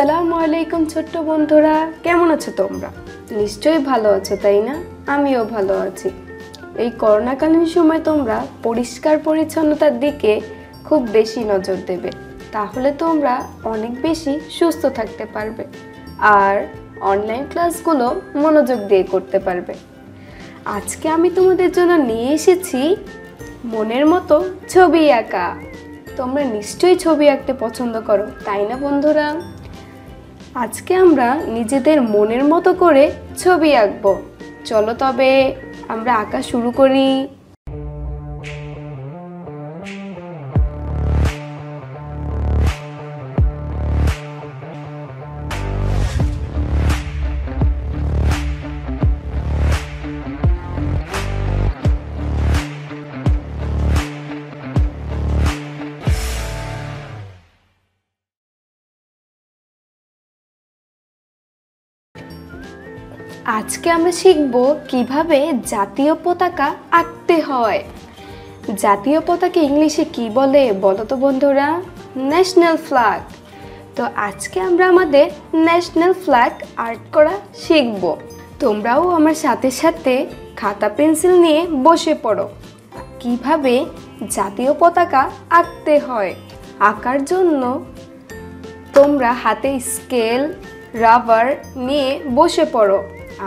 আসসালামু আলাইকুম ছোট্ট বন্ধুরা, কেমন আছো তোমরা? নিশ্চয়ই ভালো আছো, তাই না? আমিও ভালো আছি। এই করোনাকালীন সময় তোমরা পরিষ্কার পরিচ্ছন্নতার দিকে খুব বেশি নজর দেবে, তাহলে তোমরা অনেক বেশি সুস্থ থাকতে পারবে আর অনলাইন ক্লাসগুলো মনোযোগ দিয়ে করতে পারবে। আজকে আমি তোমাদের জন্য নিয়ে এসেছি মনের মতো ছবি আঁকা। তোমরা নিশ্চয়ই ছবি আঁকতে পছন্দ করো, তাই না বন্ধুরা? আজকে আমরা নিজেদের মনের মতো করে ছবি আঁকবো। চলো তবে আমরা আঁকা শুরু করি। আজকে আমরা শিখব কিভাবে জাতীয় পতাকা আঁকতে হয়। জাতীয় পতাকা ইংলিশে কি বলে বলো তো বন্ধুরা? National flag. তো আজকে আমরা আমাদের ন্যাশনাল ফ্ল্যাগ আর্ট করা শিখব। তোমরাও আমার সাথে সাথে খাতা পেন্সিল নিয়ে বসে পড়ো। কিভাবে জাতীয় পতাকা আঁকতে হয়। আঁকার জন্য তোমরা হাতে স্কেল, রাবার নিয়ে বসে পড়ো।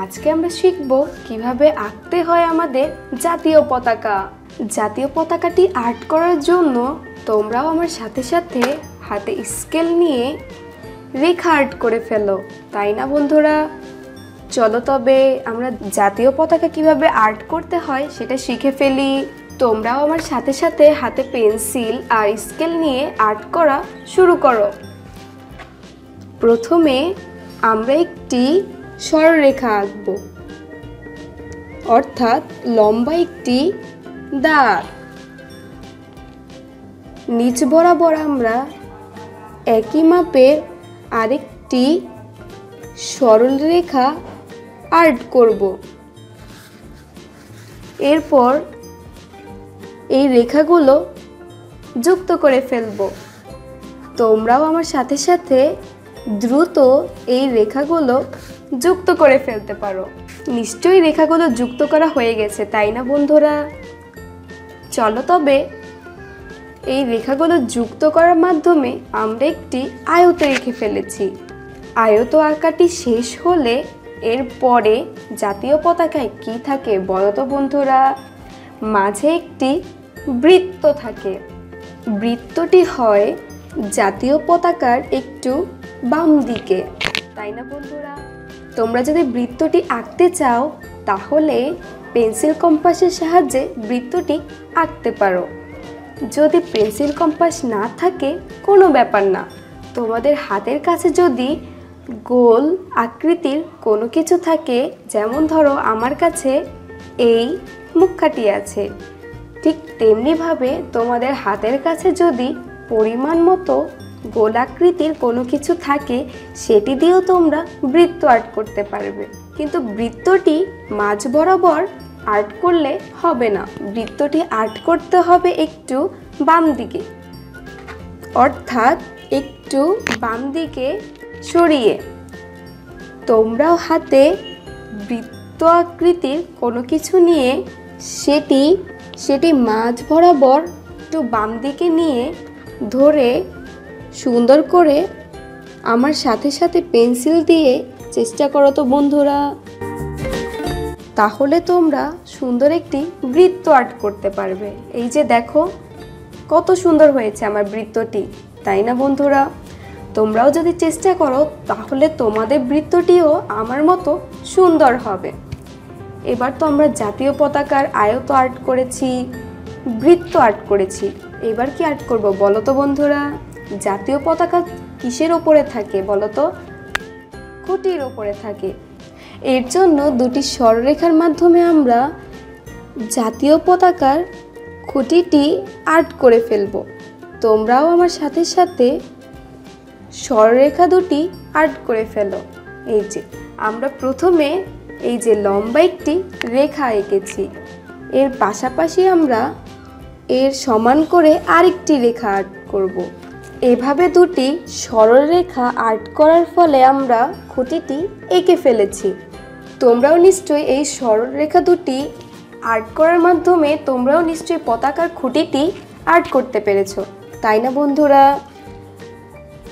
আজকে আমরা শিখব কিভাবে আঁকতে হয় আমাদের জাতীয় পতাকা। জাতীয় পতাকাটি আর্ট করার জন্য তোমরাও আমার সাথে সাথে হাতে স্কেল নিয়ে রেখা আর্ট করে ফেলো, তাই না বন্ধুরা? চলো তবে আমরা জাতীয় পতাকা কিভাবে আর্ট করতে হয় সেটা শিখে ফেলি। তোমরাও আমার সাথে সাথে হাতে পেন্সিল আর স্কেল নিয়ে আর্ট করা শুরু করো। প্রথমে আমরা একটি সরলরেখা আঁকব, অর্থাৎ লম্বা একটি দাগ। নিচ বরাবর আমরা একই মাপের আরেকটি সরল রেখা আর্ট করব। এরপর এই রেখাগুলো যুক্ত করে ফেলব। তোমরাও আমার সাথে সাথে দ্রুত এই রেখাগুলো যুক্ত করে ফেলতে পারো। নিশ্চয়ই রেখাগুলো যুক্ত করা হয়ে গেছে, তাই না বন্ধুরা? চলো তবে এই রেখাগুলো যুক্ত করার মাধ্যমে আমরা একটি আয়ত এঁকে ফেলেছি। আয়ত আঁকাটি শেষ হলে এরপরে জাতীয় পতাকায় কি থাকে বলো তো বন্ধুরা? মাঝে একটি বৃত্ত থাকে। বৃত্তটি হয় জাতীয় পতাকার একটু বাম দিকে, তাই না বন্ধুরা? তোমরা যদি বৃত্তটি আঁকতে চাও তাহলে পেন্সিল কম্পাসের সাহায্যে বৃত্তটি আঁকতে পারো। যদি পেন্সিল কম্পাস না থাকে কোনো ব্যাপার না, তোমাদের হাতের কাছে যদি গোল আকৃতির কোনো কিছু থাকে, যেমন ধরো আমার কাছে এই মুখাটি আছে, ঠিক তেমনিভাবে তোমাদের হাতের কাছে যদি পরিমাণ মতো গোলাকৃতির কোনো কিছু থাকে সেটি দিয়েও তোমরা বৃত্ত আর্ট করতে পারবে। কিন্তু বৃত্তটি মাঝ বরাবর আর্ট করলে হবে না, বৃত্তটি আর্ট করতে হবে একটু বাম দিকে, অর্থাৎ একটু বাম দিকে সরিয়ে। তোমরাও হাতে বৃত্ত আকৃতির কোনো কিছু নিয়ে সেটি মাঝ বরাবর একটু বাম দিকে নিয়ে ধরে সুন্দর করে আমার সাথে সাথে পেন্সিল দিয়ে চেষ্টা করো তো বন্ধুরা। তাহলে তোমরা সুন্দর একটি বৃত্ত আর্ট করতে পারবে। এই যে দেখো কত সুন্দর হয়েছে আমার বৃত্তটি, তাই না বন্ধুরা? তোমরাও যদি চেষ্টা করো তাহলে তোমাদের বৃত্তটিও আমার মতো সুন্দর হবে। এবার তো আমরা জাতীয় পতাকার আয়ত আর্ট করেছি, বৃত্ত আর্ট করেছি, এবার কি আর্ট করব বলো তো বন্ধুরা? জাতীয় পতাকা কিসের ওপরে থাকে বলো তো? খুঁটির ওপরে থাকে। এর জন্য দুটি সরলরেখার মাধ্যমে আমরা জাতীয় পতাকার খুঁটিটি আর্ট করে ফেলব। তোমরাও আমার সাথে সাথে সরলরেখা দুটি আর্ট করে ফেলো। এই যে আমরা প্রথমে এই যে লম্বা একটি রেখা এঁকেছি, এর পাশাপাশি আমরা এর সমান করে আরেকটি রেখা আর্ট করব। এভাবে দুটি সরলরেখা আর্ট করার ফলে আমরা খুঁটিটি এঁকে ফেলেছি। তোমরাও নিশ্চয়ই এই সরলরেখা দুটি আর্ট করার মাধ্যমে তোমরাও নিশ্চয়ই পতাকার খুঁটিটি আর্ট করতে পেরেছো, তাই না বন্ধুরা?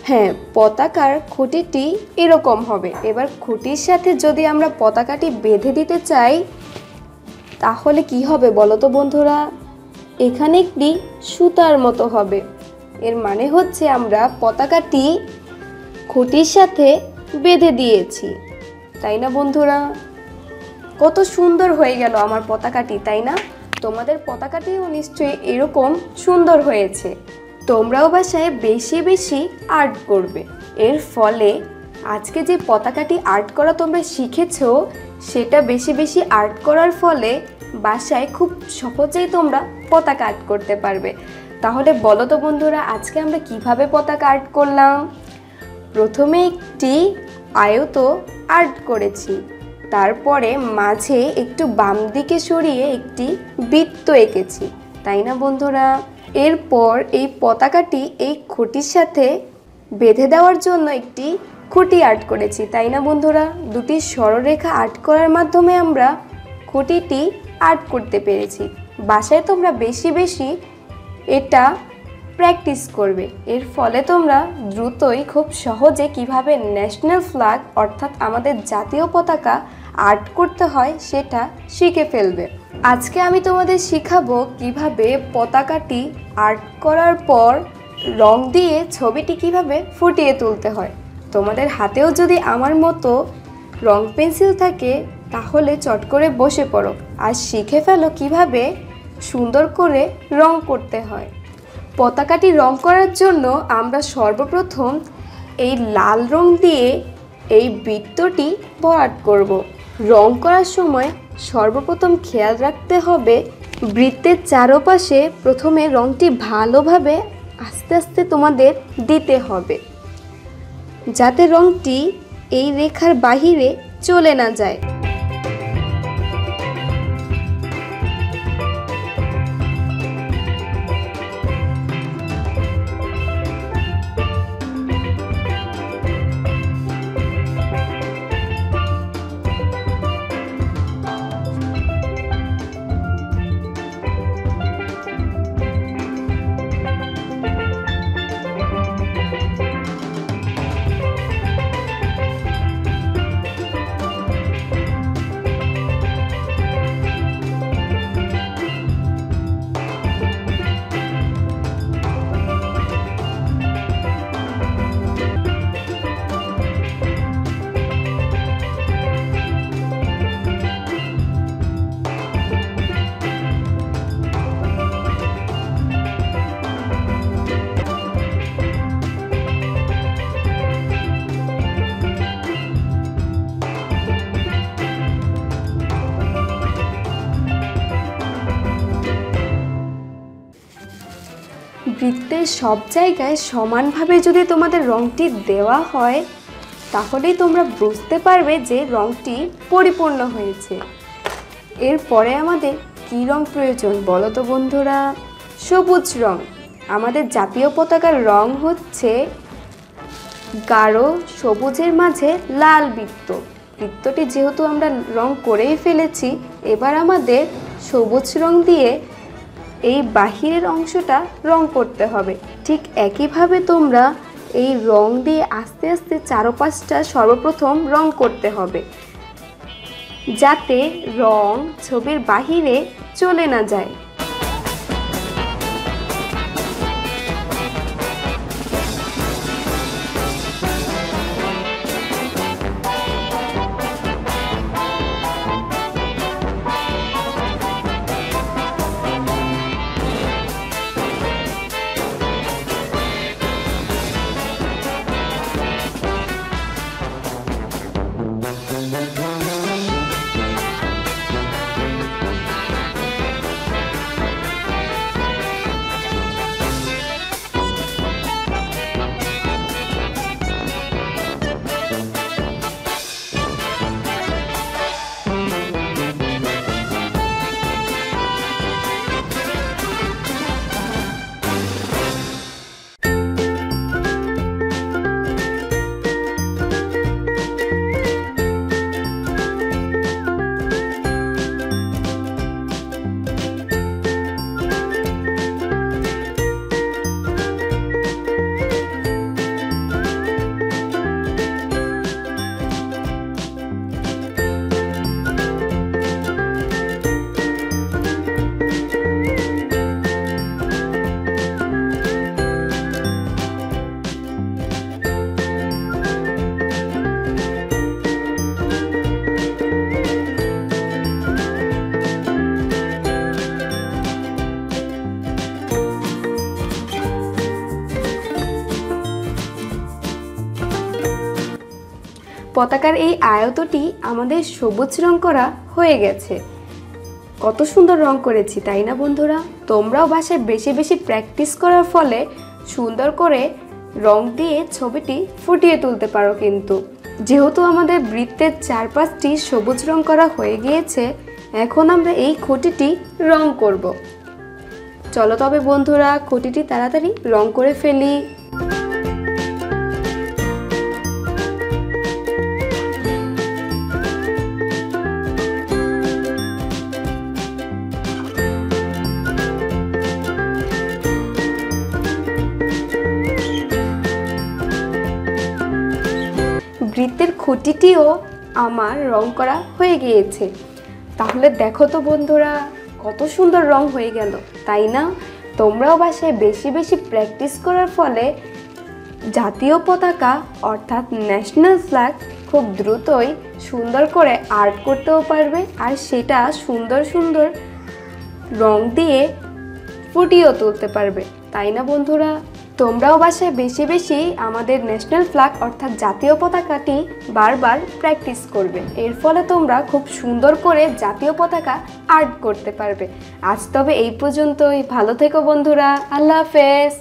হ্যাঁ, পতাকার খুঁটিটি এরকম হবে। এবার খুঁটির সাথে যদি আমরা পতাকাটি বেঁধে দিতে চাই তাহলে কি হবে বলো তো বন্ধুরা? এখানে একটি সুতার মতো হবে। এর মানে হচ্ছে আমরা পতাকাটি খুঁটির সাথে বেঁধে দিয়েছি, তাই না বন্ধুরা? কত সুন্দর হয়ে গেল আমার পতাকাটি, তাই না? তোমাদের পতাকাটিও নিশ্চয়ই এরকম সুন্দর হয়েছে। তোমরাও বাসায় বেশি বেশি আর্ট করবে। এর ফলে আজকে যে পতাকাটি আর্ট করা তোমরা শিখেছো সেটা বেশি বেশি আর্ট করার ফলে বাসায় খুব সহজেই তোমরা পতাকা আর্ট করতে পারবে। তাহলে বলো তো বন্ধুরা, আজকে আমরা কিভাবে পতাকা আর্ট করলাম? প্রথমে একটি আয়ত আর্ট করেছি, তারপরে মাঝে একটু বাম দিকে সরিয়ে একটি বৃত্ত এঁকেছি, তাই না বন্ধুরা? এরপর এই পতাকাটি এই খুঁটির সাথে বেঁধে দেওয়ার জন্য একটি খুঁটি আর্ট করেছি, তাই না বন্ধুরা? দুটি সরলরেখা আর্ট করার মাধ্যমে আমরা খুঁটিটি আর্ট করতে পেরেছি। বাসায় তোমরা বেশি বেশি এটা প্র্যাকটিস করবে। এর ফলে তোমরা দ্রুতই খুব সহজে কিভাবে ন্যাশনাল ফ্ল্যাগ অর্থাৎ আমাদের জাতীয় পতাকা আর্ট করতে হয় সেটা শিখে ফেলবে। আজকে আমি তোমাদের শেখাবো কিভাবে পতাকাটি আর্ট করার পর রং দিয়ে ছবিটি কিভাবে ফুটিয়ে তুলতে হয়। তোমাদের হাতেও যদি আমার মতো রং পেন্সিল থাকে তাহলে চট করে বসে পড়ো আর শিখে ফেলো কিভাবে সুন্দর করে রং করতে হয়। পতাকাটি রং করার জন্য আমরা সর্বপ্রথম এই লাল রং দিয়ে এই বৃত্তটি ভরাট করব। রং করার সময় সর্বপ্রথম খেয়াল রাখতে হবে বৃত্তের চারপাশে প্রথমে রংটি ভালোভাবে আস্তে আস্তে তোমাদের দিতে হবে, যাতে রংটি এই রেখার বাহিরে চলে না যায়। বৃত্তের সব জায়গায় সমানভাবে যদি তোমাদের রংটি দেওয়া হয় তাহলেই তোমরা বুঝতে পারবে যে রংটি পরিপূর্ণ হয়েছে। এরপরে আমাদের কী রং প্রয়োজন বলো তো বন্ধুরা? সবুজ রং। আমাদের জাতীয় পতাকার রং হচ্ছে গাঢ় সবুজের মাঝে লাল বৃত্ত। বৃত্তটি যেহেতু আমরা রং করেই ফেলেছি, এবার আমাদের সবুজ রং দিয়ে এই বাহিরের অংশটা রং করতে হবে। ঠিক একইভাবে তোমরা এই রং দিয়ে আস্তে আস্তে চারপাশটা সর্বপ্রথম রং করতে হবে, যাতে রং ছবির বাহিরে চলে না যায়। পতাকার এই আয়তটি আমাদের সবুজ রং করা হয়ে গেছে। কত সুন্দর রং করেছি, তাই না বন্ধুরা? তোমরাও বাসায় বেশি বেশি প্র্যাকটিস করার ফলে সুন্দর করে রং দিয়ে ছবিটি ফুটিয়ে তুলতে পারো। কিন্তু যেহেতু আমাদের বৃত্তের চারপাশটি সবুজ রং করা হয়ে গিয়েছে, এখন আমরা এই খুঁটিটি রং করব। চলো তবে বন্ধুরা খুঁটিটি তাড়াতাড়ি রং করে ফেলি। বৃত্তের খুঁটিটিও আমার রং করা হয়ে গিয়েছে। তাহলে দেখো তো বন্ধুরা কত সুন্দর রং হয়ে গেল, তাই না? তোমরাও বাসায় বেশি বেশি প্র্যাকটিস করার ফলে জাতীয় পতাকা অর্থাৎ ন্যাশনাল ফ্ল্যাগ খুব দ্রুতই সুন্দর করে আর্ট করতেও পারবে, আর সেটা সুন্দর সুন্দর রং দিয়ে ফুটিয়েও তুলতে পারবে, তাই না বন্ধুরা? তোমরাও বাসায় বেশি বেশি আমাদের ন্যাশনাল ফ্ল্যাগ অর্থাৎ জাতীয় পতাকাটি বারবার প্র্যাকটিস করবে। এর ফলে তোমরা খুব সুন্দর করে জাতীয় পতাকা আর্ট করতে পারবে। আজ তবে এই পর্যন্তই। ভালো থেকো বন্ধুরা, আল্লাহ হাফেজ।